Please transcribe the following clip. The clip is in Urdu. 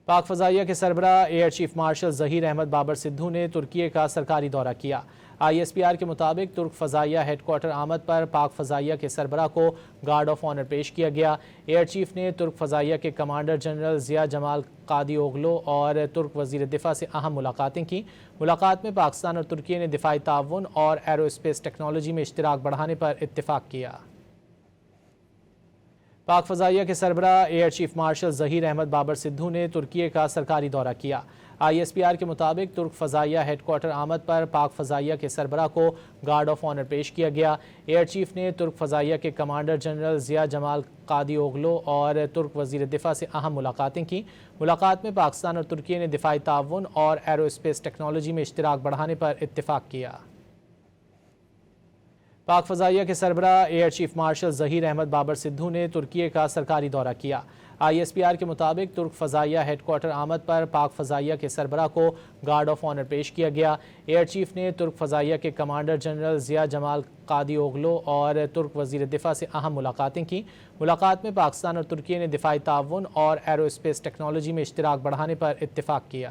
پاک فضائیہ کے سربراہ air chief marshal Zaheer Ahmed Babar Sidhu نے ترکی کا سرکاری دورہ کیا۔ ISPR کے مطابق ترک فضائیہ ہیڈ کوارٹر آمد پر پاک فضائیہ کے سربراہ کو گارڈ آف آنر پیش کیا گیا۔ ایئر چیف نے ترک فضائیہ کے کمانڈر جنرل ضیاء جمال قادی اوغلو اور ترک وزیر دفاع سے اہم ملاقاتیں کی۔ ملاقات میں پاکستان اور ترکی نے دفاعی تعاون اور ایرو اسپیس ٹیکنالوجی میں اشتراک بڑھانے پر اتفاق کیا۔ پاک فضائیہ کے سربراہ air chief marshal Zaheer Ahmed Babar Sidhu نے ترکی کا سرکاری دورہ کیا۔ ISPR کے مطابق ترک فضائیہ ہیڈ کوارٹر آمد پر پاک فضائیہ کے سربراہ کو گارڈ آف آنر پیش کیا گیا۔ ایئر چیف نے ترک فضائیہ کے کمانڈر جنرل ضیاء جمال قادی اوغلو اور ترک وزیر دفاع سے اہم ملاقاتیں کی۔ ملاقات میں پاکستان اور ترکی نے دفاعی تعاون اور ایرو اسپیس ٹیکنالوجی میں اشتراک بڑھانے پر اتفاق کیا۔ پاک فضائیہ کے سربراہ air chief marshal Zaheer Ahmed Babar Sidhu نے ترکی کا سرکاری دورہ کیا۔ ISPR کے مطابق ترک فضائیہ ہیڈ کوارٹر آمد پر پاک فضائیہ کے سربراہ کو گارڈ آف آنر پیش کیا گیا۔ ایئر چیف نے ترک فضائیہ کے کمانڈر جنرل ضیاء جمال قادی اوغلو اور ترک وزیر دفاع سے اہم ملاقاتیں کی۔ ملاقات میں پاکستان اور ترکی نے دفاعی تعاون اور ایرو اسپیس ٹیکنالوجی میں اشتراک بڑھانے پر اتفاق کیا۔